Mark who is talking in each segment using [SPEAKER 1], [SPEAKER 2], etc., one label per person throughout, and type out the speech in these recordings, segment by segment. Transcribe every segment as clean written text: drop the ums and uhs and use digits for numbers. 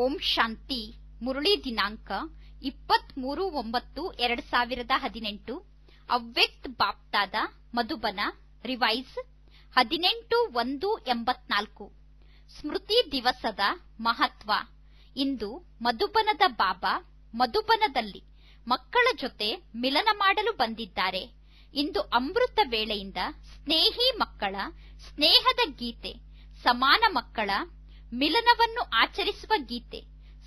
[SPEAKER 1] ಓಂ ಶಾಂತಿ. ಮುರಳಿ ದಿನಾಂಕ 23/9/2018. ಅವ್ಯಕ್ತ ಬಾಪ್ತಾದ ಮಧುಬನ ರಿವೈಸ್ 18/1/84. ಸ್ಮೃತಿ ದಿವಸದ ಮಹತ್ವ. ಇಂದು ಮಧುಬನದ ಬಾಬಾ ಮಧುಬನದಲ್ಲಿ ಮಕ್ಕಳ ಜೊತೆ ಮಿಲನ ಮಾಡಲು ಬಂದಿದ್ದಾರೆ. ಇಂದು ಅಮೃತ ವೇಳೆಯಿಂದ ಸ್ನೇಹಿ ಮಕ್ಕಳ ಸ್ನೇಹದ ಗೀತೆ, ಸಮಾನ ಮಕ್ಕಳ ಮಿಲನವನ್ನು ಆಚರಿಸುವ ಗೀತೆ,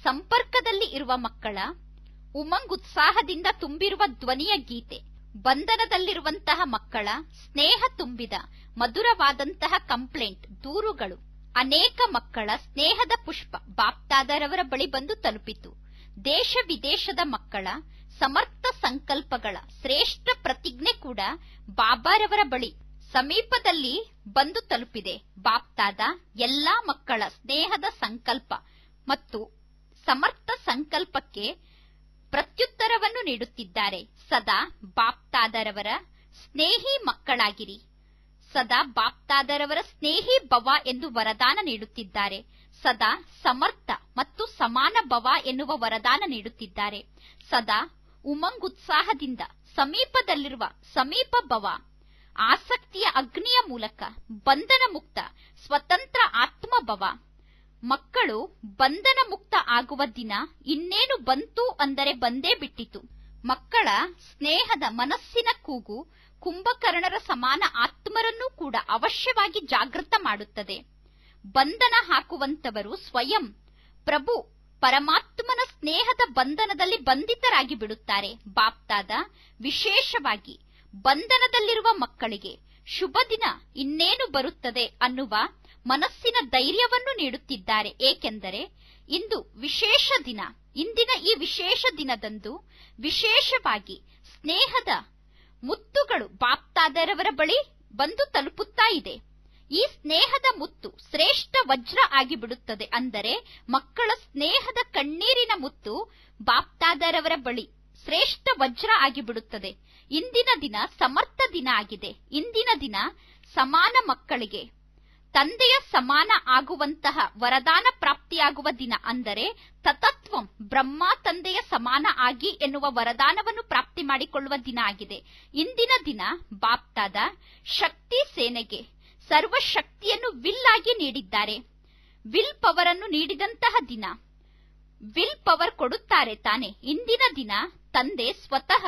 [SPEAKER 1] ಸಂಪರ್ಕದಲ್ಲಿ ಇರುವ ಮಕ್ಕಳ ಉಮಂಗ್ ಉತ್ಸಾಹದಿಂದ ತುಂಬಿರುವ ಧ್ವನಿಯ ಗೀತೆ, ಬಂಧನದಲ್ಲಿರುವಂತಹ ಮಕ್ಕಳ ಸ್ನೇಹ ತುಂಬಿದ ಮಧುರವಾದಂತಹ ಕಂಪ್ಲೇಂಟ್ ದೂರುಗಳು. ಅನೇಕ ಮಕ್ಕಳ ಸ್ನೇಹದ ಪುಷ್ಪ ಬಾಪ್ತಾದರವರ ಬಳಿ ಬಂದು ತಲುಪಿತು. ದೇಶ ವಿದೇಶದ ಮಕ್ಕಳ ಸಮರ್ಥ ಸಂಕಲ್ಪಗಳ ಶ್ರೇಷ್ಠ ಪ್ರತಿಜ್ಞೆ ಕೂಡ ಬಾಬಾರವರ ಬಳಿ ಸಮೀಪದಲ್ಲಿ ಬಂದು ತಲುಪಿದೆ. ಬಾಪ್ತಾದ ಎಲ್ಲಾ ಮಕ್ಕಳ ಸ್ನೇಹದ ಸಂಕಲ್ಪ ಮತ್ತು ಸಮರ್ಥ ಸಂಕಲ್ಪಕ್ಕೆ ಪ್ರತ್ಯುತ್ತರವನ್ನು ನೀಡುತ್ತಿದ್ದಾರೆ. ಸದಾ ಬಾಪ್ತಾದರವರ ಸ್ನೇಹಿ ಮಕ್ಕಳಾಗಿರಿ, ಸದಾ ಬಾಪ್ತಾದರವರ ಸ್ನೇಹಿ ಭವ ಎಂದು ವರದಾನ ನೀಡುತ್ತಿದ್ದಾರೆ. ಸದಾ ಸಮರ್ಥ ಮತ್ತು ಸಮಾನ ಭವ ಎನ್ನುವ ವರದಾನ ನೀಡುತ್ತಿದ್ದಾರೆ. ಸದಾ ಉಮಂಗ್ ಉತ್ಸಾಹದಿಂದ ಸಮೀಪದಲ್ಲಿರುವ ಸಮೀಪ ಭವ. ಆಸಕ್ತಿಯ ಅಗ್ನಿಯ ಮೂಲಕ ಬಂಧನ ಮುಕ್ತ ಸ್ವತಂತ್ರ ಆತ್ಮಭವ. ಮಕ್ಕಳು ಬಂಧನ ಮುಕ್ತ ಆಗುವ ದಿನ ಇನ್ನೇನು ಬಂತು ಅಂದರೆ ಬಂದೇ ಬಿಟ್ಟಿತು. ಮಕ್ಕಳ ಸ್ನೇಹದ ಮನಸ್ಸಿನ ಕೂಗು ಕುಂಭಕರ್ಣರ ಸಮಾನ ಆತ್ಮರನ್ನೂ ಕೂಡ ಅವಶ್ಯವಾಗಿ ಜಾಗೃತ ಮಾಡುತ್ತದೆ. ಬಂಧನ ಹಾಕುವಂತವರು ಸ್ವಯಂ ಪ್ರಭು ಪರಮಾತ್ಮನ ಸ್ನೇಹದ ಬಂಧನದಲ್ಲಿ ಬಂಧಿತರಾಗಿ ಬಿಡುತ್ತಾರೆ. ಬಾಪ್ತಾದ ವಿಶೇಷವಾಗಿ ಬಂಧನದಲ್ಲಿರುವ ಮಕ್ಕಳಿಗೆ ಶುಭ ದಿನ ಇನ್ನೇನು ಬರುತ್ತದೆ ಅನ್ನುವ ಮನಸ್ಸಿನ ಧೈರ್ಯವನ್ನು ನೀಡುತ್ತಿದ್ದಾರೆ. ಏಕೆಂದರೆ ಇಂದು ವಿಶೇಷ ದಿನ. ಇಂದಿನ ಈ ವಿಶೇಷ ದಿನದಂದು ವಿಶೇಷವಾಗಿ ಸ್ನೇಹದ ಮುತ್ತುಗಳು ಬಾಪ್ತಾದರವರ ಬಳಿ ಬಂದು ತಲುಪುತ್ತಾ ಇದೆ. ಈ ಸ್ನೇಹದ ಮುತ್ತು ಶ್ರೇಷ್ಠ ವಜ್ರ ಆಗಿಬಿಡುತ್ತದೆ. ಅಂದರೆ ಮಕ್ಕಳ ಸ್ನೇಹದ ಕಣ್ಣೀರಿನ ಮುತ್ತು ಬಾಪ್ತಾದರವರ ಬಳಿ ಶ್ರೇಷ್ಠ ವಜ್ರ ಆಗಿಬಿಡುತ್ತದೆ. ಇಂದಿನ ದಿನ ಸಮರ್ಥ ದಿನ ಆಗಿದೆ. ಇಂದಿನ ದಿನ ಸಮಾನ ಮಕ್ಕಳಿಗೆ ತಂದೆಯ ಸಮಾನ ಆಗುವಂತಹ ವರದಾನ ಪ್ರಾಪ್ತಿಯಾಗುವ ದಿನ. ಅಂದರೆ ತತತ್ವಂ ಬ್ರಹ್ಮ ತಂದೆಯ ಸಮಾನ ಆಗಿ ಎನ್ನುವ ವರದಾನವನ್ನು ಪ್ರಾಪ್ತಿ ಮಾಡಿಕೊಳ್ಳುವ ದಿನ ಆಗಿದೆ. ಇಂದಿನ ದಿನ ಬಾಪ್ತಾದ ಶಕ್ತಿ ಸೇನೆಗೆ ಸರ್ವಶಕ್ತಿಯನ್ನು ವಿಲ್ ಆಗಿ ನೀಡಿದ್ದಾರೆ. ವಿಲ್ ಪವರ್ ಅನ್ನು ನೀಡಿದಂತಹ ದಿನ. ವಿಲ್ ಪವರ್ ಕೊಡುತ್ತಾರೆ ತಾನೆ. ಇಂದಿನ ದಿನ ತಂದೆ ಸ್ವತಃ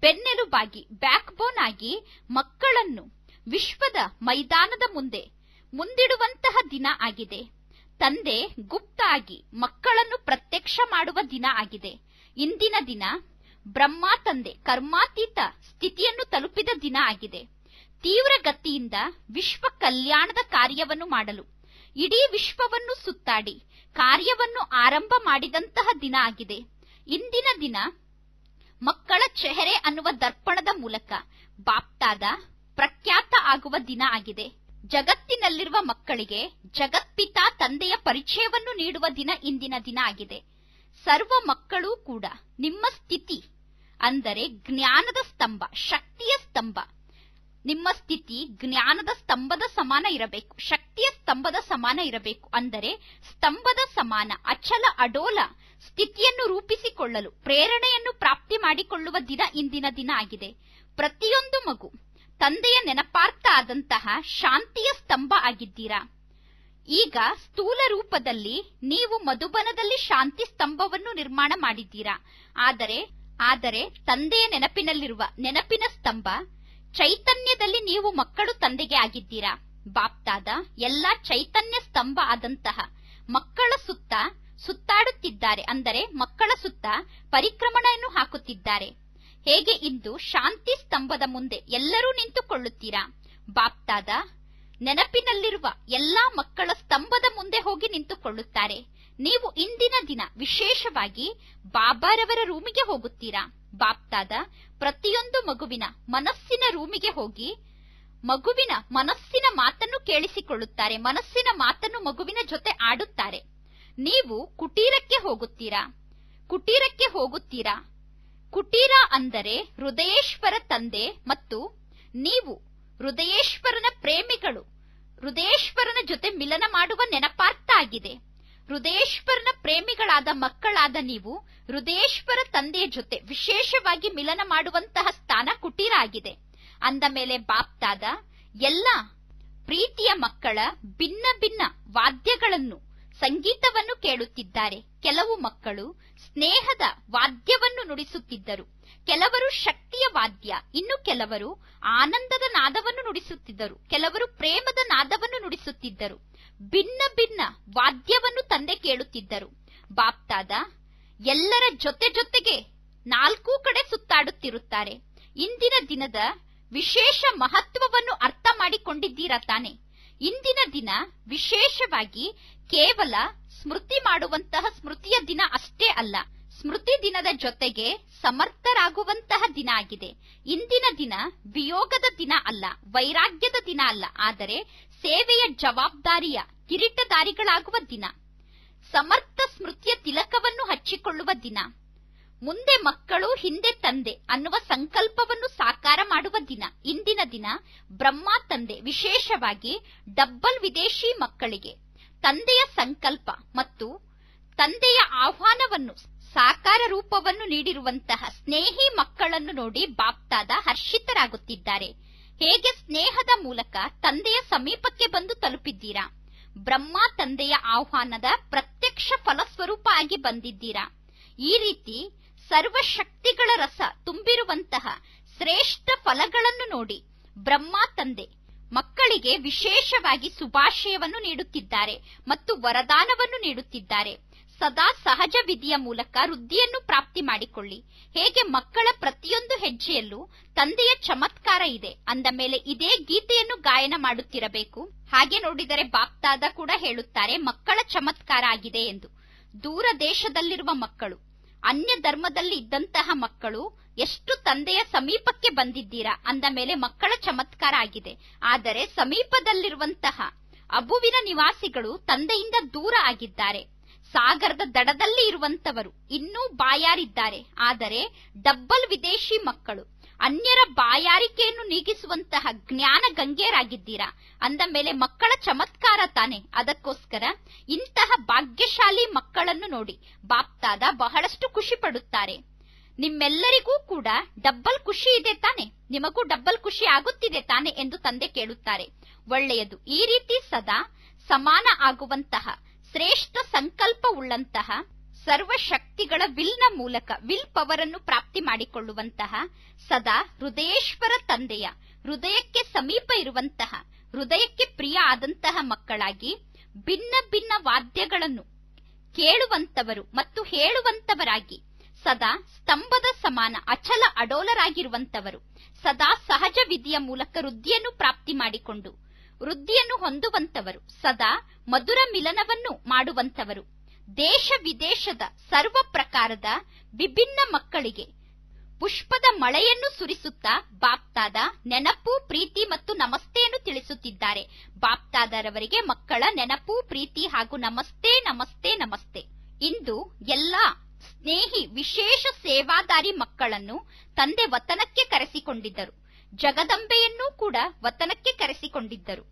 [SPEAKER 1] ಬೆನ್ನೆಲುಬಾಗಿ ಬ್ಯಾಕ್ ಬೋನ್ ಆಗಿ ಮಕ್ಕಳನ್ನು ವಿಶ್ವದ ಮೈದಾನದ ಮುಂದೆ ಮುಂದಿಡುವಂತಹ ದಿನ ಆಗಿದೆ. ತಂದೆ ಗುಪ್ತ ಆಗಿ ಮಕ್ಕಳನ್ನು ಪ್ರತ್ಯಕ್ಷ ಮಾಡುವ ದಿನ ಆಗಿದೆ. ಇಂದಿನ ದಿನ ಬ್ರಹ್ಮ ತಂದೆ ಕರ್ಮಾತೀತ ಸ್ಥಿತಿಯನ್ನು ತಲುಪಿದ ದಿನ ಆಗಿದೆ. ತೀವ್ರ ಗತಿಯಿಂದ ವಿಶ್ವ ಕಲ್ಯಾಣದ ಕಾರ್ಯವನ್ನು ಮಾಡಲು ಇಡೀ ವಿಶ್ವವನ್ನು ಸುತ್ತಾಡಿ ಕಾರ್ಯವನ್ನು ಆರಂಭ ಮಾಡಿದಂತಹ ದಿನ ಆಗಿದೆ. ಇಂದಿನ ದಿನ ಮಕ್ಕಳ ಚೆಹರೆ ಅನ್ನುವ ದರ್ಪಣದ ಮೂಲಕ ಬಾಪ್ತಾದ ಪ್ರಖ್ಯಾತ ಆಗುವ ದಿನ ಆಗಿದೆ. ಜಗತ್ತಿನಲ್ಲಿರುವ ಮಕ್ಕಳಿಗೆ ಜಗತ್ಪಿತಾ ತಂದೆಯ ಪರಿಚಯವನ್ನು ನೀಡುವ ದಿನ ಇಂದಿನ ದಿನ ಆಗಿದೆ. ಸರ್ವ ಮಕ್ಕಳೂ ಕೂಡ ನಿಮ್ಮ ಸ್ಥಿತಿ ಅಂದರೆ ಜ್ಞಾನದ ಸ್ತಂಭ, ಶಕ್ತಿಯ ಸ್ತಂಭ. ನಿಮ್ಮ ಸ್ಥಿತಿ ಜ್ಞಾನದ ಸ್ತಂಭದ ಸಮಾನ ಇರಬೇಕು, ಶಕ್ತಿಯ ಸ್ತಂಭದ ಸಮಾನ ಇರಬೇಕು. ಅಂದರೆ ಸ್ತಂಭದ ಸಮಾನ ಅಚಲ ಅಡೋಲ ಸ್ಥಿತಿಯನ್ನು ರೂಪಿಸಿಕೊಳ್ಳಲು ಪ್ರೇರಣೆಯನ್ನು ಪ್ರಾಪ್ತಿ ಮಾಡಿಕೊಳ್ಳುವ ದಿನ ಇಂದಿನ ದಿನ ಆಗಿದೆ. ಪ್ರತಿಯೊಂದು ಮಗು ತಂದೆಯ ನೆನಪಾರ್ಥ ಆದಂತಹ ಶಾಂತಿಯ ಸ್ತಂಭ ಆಗಿದ್ದೀರಾ. ಈಗ ಸ್ಥೂಲ ರೂಪದಲ್ಲಿ ನೀವು ಮಧುಬನದಲ್ಲಿ ಶಾಂತಿ ಸ್ತಂಭವನ್ನು ನಿರ್ಮಾಣ ಮಾಡಿದ್ದೀರಾ. ಆದರೆ ತಂದೆಯ ನೆನಪಿನಲ್ಲಿರುವ ನೆನಪಿನ ಸ್ತಂಭ ಚೈತನ್ಯದಲ್ಲಿ ನೀವು ಮಕ್ಕಳು ತಂದೆಗೆ ಆಗಿದ್ದೀರಾ. ಬಾಪ್ತಾದ ಎಲ್ಲಾ ಚೈತನ್ಯ ಸ್ತಂಭ ಆದಂತಹ ಮಕ್ಕಳ ಸುತ್ತ ಸುತ್ತಾಡುತ್ತಿದ್ದಾರೆ. ಅಂದರೆ ಮಕ್ಕಳ ಸುತ್ತ ಪರಿಕ್ರಮಣೆಯನ್ನು ಹಾಕುತ್ತಿದ್ದಾರೆ. ಹೇಗೆ ಇಂದು ಶಾಂತಿ ಸ್ತಂಭದ ಮುಂದೆ ಎಲ್ಲರೂ ನಿಂತುಕೊಳ್ಳುತ್ತೀರಾ. ಬಾಪ್ತಾದ ನೆನಪಿನಲ್ಲಿರುವ ಎಲ್ಲಾ ಮಕ್ಕಳ ಸ್ತಂಭದ ಮುಂದೆ ಹೋಗಿ ನಿಂತುಕೊಳ್ಳುತ್ತಾರೆ. ನೀವು ಇಂದಿನ ದಿನ ವಿಶೇಷವಾಗಿ ಬಾಬಾರವರ ರೂಮಿಗೆ ಹೋಗುತ್ತೀರಾ. ಬಾಪ್ತಾದ ಪ್ರತಿಯೊಂದು ಮಗುವಿನ ಮನಸ್ಸಿನ ರೂಮಿಗೆ ಹೋಗಿ ಮಗುವಿನ ಮನಸ್ಸಿನ ಮಾತನ್ನು ಕೇಳಿಸಿಕೊಳ್ಳುತ್ತಾರೆ. ಮನಸ್ಸಿನ ಮಾತನ್ನು ಮಗುವಿನ ಜೊತೆ ಆಡುತ್ತಾರೆ. ನೀವು ಕುಟೀರಕ್ಕೆ ಹೋಗುತ್ತೀರಾ. ಕುಟೀರ ಅಂದರೆ ಹೃದಯೇಶ್ವರ ತಂದೆ ಮತ್ತು ನೀವು ಹೃದಯೇಶ್ವರನ ಪ್ರೇಮಿಗಳು. ಹೃದಯೇಶ್ವರನ ಜೊತೆ ಮಿಲನ ಮಾಡುವ ನೆನಪಾರ್ಥ ಆಗಿದೆ. ಹೃದಯೇಶ್ವರನ ಪ್ರೇಮಿಗಳಾದ ಮಕ್ಕಳಾದ ನೀವು ಹೃದಯೇಶ್ವರ ತಂದೆಯ ಜೊತೆ ವಿಶೇಷವಾಗಿ ಮಿಲನ ಮಾಡುವಂತಹ ಸ್ಥಾನ ಕುಟೀರ ಆಗಿದೆ. ಅಂದ ಮೇಲೆ ಬಾಪ್ತಾದ ಎಲ್ಲ ಪ್ರೀತಿಯ ಮಕ್ಕಳ ಭಿನ್ನ ಭಿನ್ನ ವಾದ್ಯಗಳನ್ನು, ಸಂಗೀತವನ್ನು ಕೇಳುತ್ತಿದ್ದಾರೆ. ಕೆಲವು ಮಕ್ಕಳು ಸ್ನೇಹದ ವಾದ್ಯವನ್ನು ನುಡಿಸುತ್ತಿದ್ದರು, ಕೆಲವರು ಶಕ್ತಿಯ ವಾದ್ಯ, ಇನ್ನು ಕೆಲವರು ಆನಂದದ ನಾದವನ್ನು ನುಡಿಸುತ್ತಿದ್ದರು, ಕೆಲವರು ಪ್ರೇಮದ ನಾದವನ್ನು ನುಡಿಸುತ್ತಿದ್ದರು. ಭಿನ್ನ ಭಿನ್ನ ವಾದ್ಯವನ್ನು ತಂದೆ ಕೇಳುತ್ತಿದ್ದರು. ಬಾಪ್ತಾದ ಎಲ್ಲರ ಜೊತೆ ಜೊತೆಗೆ ನಾಲ್ಕೂ ಕಡೆ ಸುತ್ತಾಡುತ್ತಿರುತ್ತಾರೆ. ಇಂದಿನ ದಿನದ ವಿಶೇಷ ಮಹತ್ವವನ್ನು ಅರ್ಥ ಮಾಡಿಕೊಂಡಿದ್ದೀರಾ ತಾನೆ? ಇಂದಿನ ದಿನ ವಿಶೇಷವಾಗಿ ಕೇವಲ ಸ್ಮೃತಿ ಮಾಡುವಂತಹ ಸ್ಮೃತಿಯ ದಿನ ಅಷ್ಟೇ ಅಲ್ಲ, ಸ್ಮೃತಿ ದಿನದ ಜೊತೆಗೆ ಸಮರ್ಥರಾಗುವಂತಹ ದಿನ ಆಗಿದೆ. ಇಂದಿನ ದಿನ ವಿಯೋಗದ ದಿನ ಅಲ್ಲ, ವೈರಾಗ್ಯದ ದಿನ ಅಲ್ಲ, ಆದರೆ ಸೇವೆಯ ಜವಾಬ್ದಾರಿಯ ಕಿರೀಟಧಾರಿಗಳಾಗುವ ದಿನ, ಸಮರ್ಥ ಸ್ಮೃತಿಯ ತಿಲಕವನ್ನು ಹಚ್ಚಿಕೊಳ್ಳುವ ದಿನ, ಮುಂದೆ ಮಕ್ಕಳು ಹಿಂದೆ ತಂದೆ ಅನ್ನುವ ಸಂಕಲ್ಪವನ್ನು ಸಾಕಾರ ಮಾಡುವ ದಿನ. ಇಂದಿನ ದಿನ ಬ್ರಹ್ಮ ತಂದೆ ವಿಶೇಷವಾಗಿ ಡಬ್ಬಲ್ ವಿದೇಶಿ ಮಕ್ಕಳಿಗೆ ತಂದೆಯ ಸಂಕಲ್ಪ ಮತ್ತು ತಂದೆಯ ಆಹ್ವಾನವನ್ನು ಸಾಕಾರ ರೂಪವನ್ನು ನೀಡಿರುವಂತಹ ಸ್ನೇಹಿ ಮಕ್ಕಳನ್ನು ನೋಡಿ ಬಾಪ್ತಾದ ಹರ್ಷಿತರಾಗುತ್ತಿದ್ದಾರೆ. ಹೇಗೆ ಸ್ನೇಹದ ಮೂಲಕ ತಂದೆಯ ಸಮೀಪಕ್ಕೆ ಬಂದು ತಲುಪಿದ್ದೀರಾ? ಬ್ರಹ್ಮ ತಂದೆಯ ಆಹ್ವಾನದ ಪ್ರತ್ಯಕ್ಷ ಫಲಸ್ವರೂಪ ಆಗಿ ಬಂದಿದ್ದೀರಾ. ಈ ರೀತಿ ಸರ್ವಶಕ್ತಿಗಳ ರಸ ತುಂಬಿರುವಂತಹ ಶ್ರೇಷ್ಠ ಫಲಗಳನ್ನು ನೋಡಿ ಬ್ರಹ್ಮ ತಂದೆ ಮಕ್ಕಳಿಗೆ ವಿಶೇಷವಾಗಿ ಶುಭಾಶಯವನ್ನು ನೀಡುತ್ತಿದ್ದಾರೆ ಮತ್ತು ವರದಾನವನ್ನು ನೀಡುತ್ತಿದ್ದಾರೆ. ಸದಾ ಸಹಜ ವಿಧಿಯ ಮೂಲಕ ವೃದ್ಧಿಯನ್ನು ಪ್ರಾಪ್ತಿ ಮಾಡಿಕೊಳ್ಳಿ. ಹೇಗೆ ಮಕ್ಕಳ ಪ್ರತಿಯೊಂದು ಹೆಜ್ಜೆಯಲ್ಲೂ ತಂದೆಯ ಚಮತ್ಕಾರ ಇದೆ, ಅಂದ ಮೇಲೆ ಇದೇ ಗೀತೆಯನ್ನು ಗಾಯನ ಮಾಡುತ್ತಿರಬೇಕು. ಹಾಗೆ ನೋಡಿದರೆ ಬಾಪ್ತಾದ ಕೂಡ ಹೇಳುತ್ತಾರೆ ಮಕ್ಕಳ ಚಮತ್ಕಾರ ಆಗಿದೆ ಎಂದು. ದೂರ ದೇಶದಲ್ಲಿರುವ ಮಕ್ಕಳು, ಅನ್ಯ ಧರ್ಮದಲ್ಲಿ ಇದ್ದಂತಹ ಮಕ್ಕಳು ಎಷ್ಟು ತಂದೆಯ ಸಮೀಪಕ್ಕೆ ಬಂದಿದ್ದೀರಾ ಅಂದ ಮೇಲೆ ಮಕ್ಕಳ ಚಮತ್ಕಾರ ಆಗಿದೆ. ಆದರೆ ಸಮೀಪದಲ್ಲಿರುವಂತಹ ಅಬುವಿನ ನಿವಾಸಿಗಳು ತಂದೆಯಿಂದ ದೂರ ಆಗಿದ್ದಾರೆ. ಸಾಗರದ ದಡದಲ್ಲಿ ಇರುವಂತವರು ಇನ್ನೂ ಬಾಯಾರಿದ್ದಾರೆ. ಆದರೆ ಡಬ್ಬಲ್ ವಿದೇಶಿ ಮಕ್ಕಳು ಅನ್ಯರ ಬಾಯಾರಿಕೆಯನ್ನು ನೀಗಿಸುವಂತಹ ಜ್ಞಾನ ಗಂಗೆಯರಾಗಿದ್ದೀರಾ ಅಂದ ಮೇಲೆ ಮಕ್ಕಳ ಚಮತ್ಕಾರ ತಾನೆ. ಅದಕ್ಕೋಸ್ಕರ ಇಂತಹ ಭಾಗ್ಯಶಾಲಿ ಮಕ್ಕಳನ್ನು ನೋಡಿ ಬಾಪ್ತಾದ ಬಹಳಷ್ಟು ಖುಷಿ ಪಡುತ್ತಾರೆ. ನಿಮ್ಮೆಲ್ಲರಿಗೂ ಕೂಡ ಡಬ್ಬಲ್ ಖುಷಿ ಇದೆ ತಾನೆ, ನಿಮಗೂ ಡಬ್ಬಲ್ ಖುಷಿ ಆಗುತ್ತಿದೆ ತಾನೆ ಎಂದು ತಂದೆ ಕೇಳುತ್ತಾರೆ. ಒಳ್ಳೆಯದು. ಈ ರೀತಿ ಸದಾ ಸಮಾನ ಆಗುವಂತಹ ಶ್ರೇಷ್ಠ ಸಂಕಲ್ಪ ಉಳ್ಳಂತಹ ಸರ್ವಶಕ್ತಿಗಳ ವಿಲ್ನ ಮೂಲಕ ವಿಲ್ ಪವರ್ ಅನ್ನು ಪ್ರಾಪ್ತಿ ಮಾಡಿಕೊಳ್ಳುವಂತಹ ಸದಾ ಹೃದಯೇಶ್ವರ ತಂದೆಯ ಹೃದಯಕ್ಕೆ ಸಮೀಪ ಇರುವಂತಹ ಹೃದಯಕ್ಕೆ ಪ್ರಿಯ ಆದಂತಹ ಮಕ್ಕಳಾಗಿ ಭಿನ್ನ ಭಿನ್ನ ವಾದ್ಯಗಳನ್ನು ಕೇಳುವಂತವರು ಮತ್ತು ಹೇಳುವಂತವರಾಗಿ ಸದಾ ಸ್ತಂಭದ ಸಮಾನ ಅಚಲ ಅಡೋಲರಾಗಿರುವಂತವರು, ಸದಾ ಸಹಜ ವಿಧಿಯ ಮೂಲಕ ವೃದ್ಧಿಯನ್ನು ಪ್ರಾಪ್ತಿ ಮಾಡಿಕೊಂಡು ವೃದ್ಧಿಯನ್ನು ಹೊಂದುವಂತವರು, ಸದಾ ಮಧುರ ಮಿಲನವನ್ನು ಮಾಡುವಂತವರು, ದೇಶ ವಿದೇಶದ ಸರ್ವ ಪ್ರಕಾರದ ವಿಭಿನ್ನ ಮಕ್ಕಳಿಗೆ ಪುಷ್ಪದ ಮಳೆಯನ್ನು ಸುರಿಸುತ್ತಾ ಬಾಪ್ತಾದ ನೆನಪು, ಪ್ರೀತಿ ಮತ್ತು ನಮಸ್ತೆಯನ್ನು ತಿಳಿಸುತ್ತಿದ್ದಾರೆ. ಬಾಪ್ತಾದರವರಿಗೆ ಮಕ್ಕಳ ನೆನಪು, ಪ್ರೀತಿ ಹಾಗೂ ನಮಸ್ತೆ ನಮಸ್ತೆ ನಮಸ್ತೆ. ಇಂದು ಎಲ್ಲಾ ಸ್ನೇಹಿ ವಿಶೇಷ ಸೇವಾದಾರಿ ಮಕ್ಕಳನ್ನು ತಂದೆ ವತನಕ್ಕೆ ಕರೆಸಿಕೊಂಡಿದ್ದರು. ಜಗದಂಬೆಯನ್ನೂ ಕೂಡ ವತನಕ್ಕೆ ಕರೆಸಿಕೊಂಡಿದ್ದರು,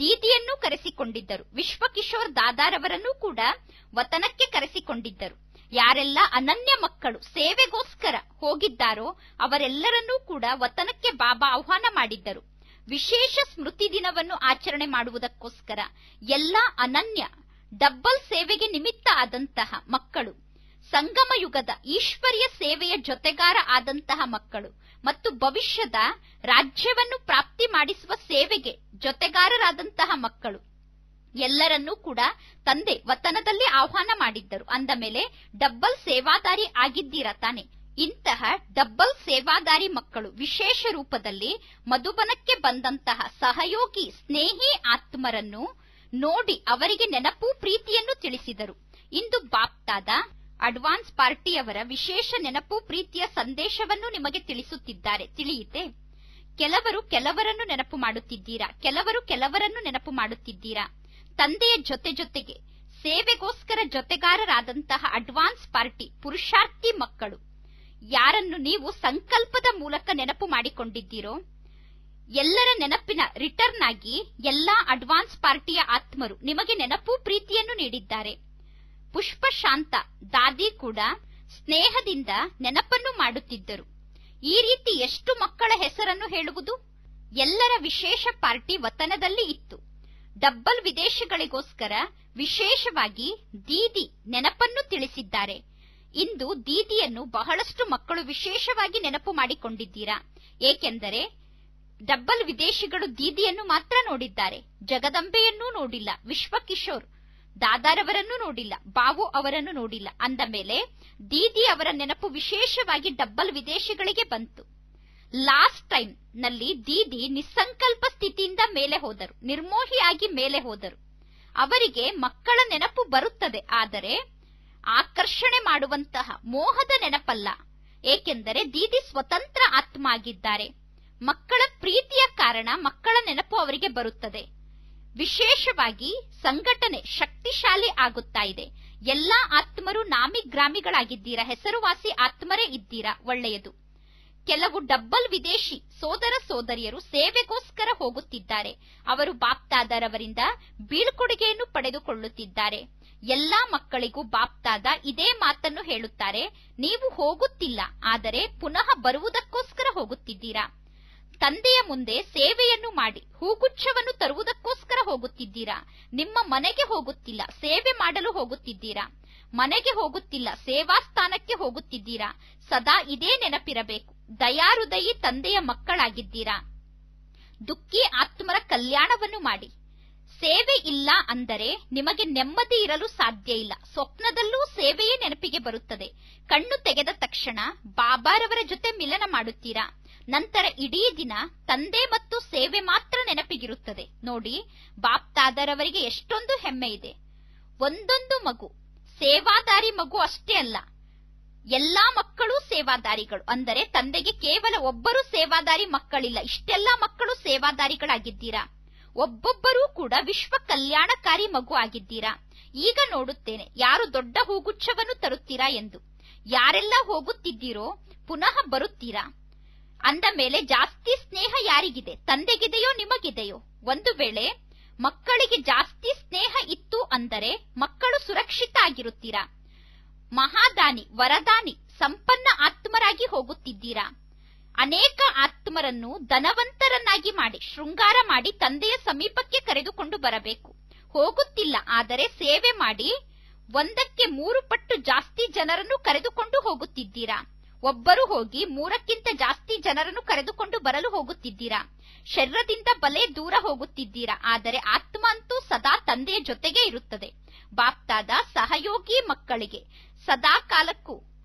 [SPEAKER 1] ದೀದಿಯನ್ನು ಕರೆಸಿಕೊಂಡಿದ್ದರು, ವಿಶ್ವಕಿಶೋರ್ ದಾದಾರವರನ್ನೂ ಕೂಡ ವತನಕ್ಕೆ ಕರೆಸಿಕೊಂಡಿದ್ದರು. ಯಾರೆಲ್ಲ ಅನನ್ಯ ಮಕ್ಕಳು ಸೇವೆಗೋಸ್ಕರ ಹೋಗಿದ್ದಾರೋ ಅವರೆಲ್ಲರನ್ನೂ ಕೂಡ ವತನಕ್ಕೆ ಬಾಬಾ ಆಹ್ವಾನ ಮಾಡಿದ್ದರು. ವಿಶೇಷ ಸ್ಮೃತಿ ದಿನವನ್ನು ಆಚರಣೆ ಮಾಡುವುದಕ್ಕೋಸ್ಕರ ಎಲ್ಲ ಅನನ್ಯ ಡಬ್ಬಲ್ ಸೇವೆಗೆ ನಿಮಿತ್ತ ಆದಂತಹ ಮಕ್ಕಳು, ಸಂಗಮ ಯುಗದ ಈಶ್ವರ್ಯ ಸೇವೆಯ ಜೊತೆಗಾರ ಆದಂತಹ ಮಕ್ಕಳು ಮತ್ತು ಭವಿಷ್ಯದ ರಾಜ್ಯವನ್ನು ಪ್ರಾಪ್ತಿ ಮಾಡಿಸುವ ಸೇವೆಗೆ ಜೊತೆಗಾರರಾದಂತಹ ಮಕ್ಕಳು ಎಲ್ಲರನ್ನೂ ಕೂಡ ತಂದೆ ವತನದಲ್ಲಿ ಆಹ್ವಾನ ಮಾಡಿದ್ದರು. ಅಂದ ಮೇಲೆ ಡಬ್ಬಲ್ ಸೇವಾದಾರಿ ಆಗಿದ್ದೀರಾ ತಾನೆ. ಇಂತಹ ಡಬ್ಬಲ್ ಸೇವಾದಾರಿ ಮಕ್ಕಳು ವಿಶೇಷ ರೂಪದಲ್ಲಿ ಮಧುಬನಕ್ಕೆ ಬಂದಂತಹ ಸಹಯೋಗಿ ಸ್ನೇಹಿ ಆತ್ಮರನ್ನು ನೋಡಿ ಅವರಿಗೆ ನೆನಪು, ಪ್ರೀತಿಯನ್ನು ತಿಳಿಸಿದರು. ಇಂದು ಬಾಪ್ತಾದ ಅಡ್ವಾನ್ಸ್ ಪಾರ್ಟಿಯವರ ವಿಶೇಷ ನೆನಪು, ಪ್ರೀತಿಯ ಸಂದೇಶವನ್ನು ನಿಮಗೆ ತಿಳಿಸುತ್ತಿದ್ದಾರೆ. ತಿಳಿಯಿತೆ? ಕೆಲವರು ಕೆಲವರನ್ನು ನೆನಪು ಮಾಡುತ್ತಿದ್ದೀರಾ, ಕೆಲವರು ಕೆಲವರನ್ನು ನೆನಪು ಮಾಡುತ್ತಿದ್ದೀರಾ. ತಂದೆಯ ಜೊತೆ ಜೊತೆಗೆ ಸೇವೆಗೋಸ್ಕರ ಜೊತೆಗಾರರಾದಂತಹ ಅಡ್ವಾನ್ಸ್ ಪಾರ್ಟಿ ಪುರುಷಾರ್ಥಿ ಮಕ್ಕಳು ಯಾರನ್ನು ನೀವು ಸಂಕಲ್ಪದ ಮೂಲಕ ನೆನಪು ಮಾಡಿಕೊಂಡಿದ್ದೀರೋ ಎಲ್ಲರ ನೆನಪಿನ ರಿಟರ್ನ್ ಆಗಿ ಎಲ್ಲಾ ಅಡ್ವಾನ್ಸ್ ಪಾರ್ಟಿಯ ಆತ್ಮರು ನಿಮಗೆ ನೆನಪು, ಪ್ರೀತಿಯನ್ನು ನೀಡಿದ್ದಾರೆ. ಪುಷ್ಪ ಶಾಂತ ದಾದಿ ಕೂಡ ಸ್ನೇಹದಿಂದ ನೆನಪನ್ನು ಮಾಡುತ್ತಿದ್ದರು. ಈ ರೀತಿ ಎಷ್ಟು ಮಕ್ಕಳ ಹೆಸರನ್ನು ಹೇಳುವುದು? ಎಲ್ಲರ ವಿಶೇಷ ಪಾರ್ಟಿ ವತನದಲ್ಲಿ ಇತ್ತು. ಡಬ್ಬಲ್ ವಿದೇಶಗಳಿಗೋಸ್ಕರ ವಿಶೇಷವಾಗಿ ದೀದಿ ನೆನಪನ್ನು ತಿಳಿಸಿದ್ದಾರೆ. ಇಂದು ದೀದಿಯನ್ನು ಬಹಳಷ್ಟು ಮಕ್ಕಳು ವಿಶೇಷವಾಗಿ ನೆನಪು ಮಾಡಿಕೊಂಡಿದ್ದೀರಾ. ಏಕೆಂದರೆ ಡಬ್ಬಲ್ ವಿದೇಶಿಗಳು ದೀದಿಯನ್ನು ಮಾತ್ರ ನೋಡಿದ್ದಾರೆ, ಜಗದಂಬೆಯನ್ನೂ ನೋಡಿಲ್ಲ, ವಿಶ್ವಕಿಶೋರ್ ದಾದಾರವರನ್ನು ನೋಡಿಲ್ಲ, ಬಾವು ಅವರನ್ನು ನೋಡಿಲ್ಲ. ಅಂದ ಮೇಲೆ ದೀದಿ ಅವರ ನೆನಪು ವಿಶೇಷವಾಗಿ ಡಬ್ಬಲ್ ವಿದೇಶಿಗಳಿಗೆ ಬಂತು. ಲಾಸ್ಟ್ ಟೈಮ್ ನಲ್ಲಿ ದೀದಿ ನಿಸ್ಸಂಕಲ್ಪ ಸ್ಥಿತಿಯಿಂದ ಮೇಲೆ ಹೋದರು, ನಿರ್ಮೋಹಿಯಾಗಿ ಮೇಲೆ ಹೋದರು. ಅವರಿಗೆ ಮಕ್ಕಳ ನೆನಪು ಬರುತ್ತದೆ, ಆದರೆ ಆಕರ್ಷಣೆ ಮಾಡುವಂತಹ ಮೋಹದ ನೆನಪಲ್ಲ. ಏಕೆಂದರೆ ದೀದಿ ಸ್ವತಂತ್ರ ಆತ್ಮ ಆಗಿದ್ದಾರೆ. ಮಕ್ಕಳ ಪ್ರೀತಿಯ ಕಾರಣ ಮಕ್ಕಳ ನೆನಪು ಅವರಿಗೆ ಬರುತ್ತದೆ. ವಿಶೇಷವಾಗಿ ಸಂಘಟನೆ ಶಕ್ತಿಶಾಲಿ ಆಗುತ್ತಾ ಇದೆ. ಎಲ್ಲಾ ಆತ್ಮರು ನಾಮಿಗ್ರಾಮಿಗಳಾಗಿದ್ದೀರಾ, ಹೆಸರುವಾಸಿ ಆತ್ಮರೇ ಇದ್ದೀರಾ, ಒಳ್ಳೆಯದು. ಕೆಲವು ಡಬ್ಬಲ್ ವಿದೇಶಿ ಸೋದರ ಸೋದರಿಯರು ಸೇವೆಗೋಸ್ಕರ ಹೋಗುತ್ತಿದ್ದಾರೆ. ಅವರು ಬಾಪ್ತಾದರವರಿಂದ ಬೀಳ್ಕೊಡುಗೆಯನ್ನು ಪಡೆದುಕೊಳ್ಳುತ್ತಿದ್ದಾರೆ. ಎಲ್ಲಾ ಮಕ್ಕಳಿಗೂ ಬಾಪ್ತಾದ ಇದೇ ಮಾತನ್ನು ಹೇಳುತ್ತಾರೆ, ನೀವು ಹೋಗುತ್ತಿಲ್ಲ, ಆದರೆ ಪುನಃ ಬರುವುದಕ್ಕೋಸ್ಕರ ಹೋಗುತ್ತಿದ್ದೀರಾ. ತಂದೆಯ ಮುಂದೆ ಸೇವೆಯನ್ನು ಮಾಡಿ ಹೂಗುಚ್ಛವನ್ನು ತರುವುದಕ್ಕೋಸ್ಕರ ಹೋಗುತ್ತಿದ್ದೀರಾ. ನಿಮ್ಮ ಮನೆಗೆ ಹೋಗುತ್ತಿಲ್ಲ, ಸೇವೆ ಮಾಡಲು ಹೋಗುತ್ತಿದ್ದೀರಾ. ಮನೆಗೆ ಹೋಗುತ್ತಿಲ್ಲ, ಸೇವಾ ಸ್ಥಾನಕ್ಕೆ ಹೋಗುತ್ತಿದ್ದೀರಾ. ಸದಾ ಇದೇ ನೆನಪಿರಬೇಕು, ದಯಾಹೃದಯಿ ತಂದೆಯ ಮಕ್ಕಳಾಗಿದ್ದೀರಾ. ದುಃಖಿ ಆತ್ಮರ ಕಲ್ಯಾಣವನ್ನು ಮಾಡಿ. ಸೇವೆ ಇಲ್ಲ ಅಂದರೆ ನಿಮಗೆ ನೆಮ್ಮದಿ ಇರಲು ಸಾಧ್ಯ ಇಲ್ಲ. ಸ್ವಪ್ನದಲ್ಲೂ ಸೇವೆಯೇ ನೆನಪಿಗೆ ಬರುತ್ತದೆ. ಕಣ್ಣು ತೆಗೆದ ತಕ್ಷಣ ಬಾಬಾರವರ ಜೊತೆ ಮಿಲನ ಮಾಡುತ್ತೀರಾ. ನಂತರ ಇಡೀ ದಿನ ತಂದೆ ಮತ್ತು ಸೇವೆ ಮಾತ್ರ ನೆನಪಿಗಿರುತ್ತದೆ. ನೋಡಿ, ಬಾಪ್ತಾದರವರಿಗೆ ಎಷ್ಟೊಂದು ಹೆಮ್ಮೆ ಇದೆ. ಒಂದೊಂದು ಮಗು ಸೇವಾದಾರಿ ಮಗು ಅಷ್ಟೇ ಅಲ್ಲ, ಎಲ್ಲಾ ಮಕ್ಕಳು ಸೇವಾದಾರಿಗಳು. ಅಂದರೆ ತಂದೆಗೆ ಕೇವಲ ಒಬ್ಬರು ಸೇವಾದಾರಿ ಮಕ್ಕಳಿಲ್ಲ, ಇಷ್ಟೆಲ್ಲ ಮಕ್ಕಳು ಸೇವಾದಾರಿಗಳಾಗಿದ್ದೀರಾ. ಒಬ್ಬೊಬ್ಬರೂ ಕೂಡ ವಿಶ್ವ ಕಲ್ಯಾಣಕಾರಿ ಮಗು ಆಗಿದ್ದೀರಾ. ಈಗ ನೋಡುತ್ತೇನೆ ಯಾರು ದೊಡ್ಡ ಹೂಗುಚ್ಛವನ್ನು ತರುತ್ತೀರಾ ಎಂದು. ಯಾರೆಲ್ಲ ಹೋಗುತ್ತಿದ್ದೀರೋ ಪುನಃ ಬರುತ್ತೀರಾ. ಅಂದ ಮೇಲೆ ಜಾಸ್ತಿ ಸ್ನೇಹ ಯಾರಿಗಿದೆ? ತಂದೆಗಿದೆಯೋ ನಿಮಗಿದೆಯೋ? ಒಂದು ವೇಳೆ ಮಕ್ಕಳಿಗೆ ಜಾಸ್ತಿ ಸ್ನೇಹ ಇತ್ತು ಅಂದರೆ ಮಕ್ಕಳು ಸುರಕ್ಷಿತ ಆಗಿರುತ್ತೀರಾ. ಮಹಾದಾನಿ, ವರದಾನಿ, ಸಂಪನ್ನ ಆತ್ಮರಾಗಿ ಹೋಗುತ್ತಿದ್ದೀರಾ. ಅನೇಕ ಆತ್ಮರನ್ನು ಧನವಂತರನ್ನಾಗಿ ಮಾಡಿ ಶೃಂಗಾರ ಮಾಡಿ ತಂದೆಯ ಸಮೀಪಕ್ಕೆ ಕರೆದುಕೊಂಡು ಬರಬೇಕು. ಹೋಗುತ್ತಿಲ್ಲ, ಆದರೆ ಸೇವೆ ಮಾಡಿ 1ಕ್ಕೆ 3 ಪಟ್ಟು ಜಾಸ್ತಿ ಜನರನ್ನು ಕರೆದುಕೊಂಡು ಹೋಗುತ್ತಿದ್ದೀರಾ. ಒಬ್ಬರು ಹೋಗಿ 3ಕ್ಕಿಂತ ಜಾಸ್ತಿ ಜನರನ್ನು ಕರೆದುಕೊಂಡು ಬರಲು ಹೋಗುತ್ತಿದ್ದೀರಾ. ಶರೀರದಿಂದ ಬಲೆ ದೂರ ಹೋಗುತ್ತಿದ್ದೀರಾ, ಆದರೆ ಆತ್ಮ ಅಂತೂ ಸದಾ ತಂದೆಯ ಜೊತೆಗೆ ಇರುತ್ತದೆ. ಬಾಪ್ತಾದ ಸಹಯೋಗಿ ಮಕ್ಕಳಿಗೆ ಸದಾ ಕಾಲಕ್ಕೂ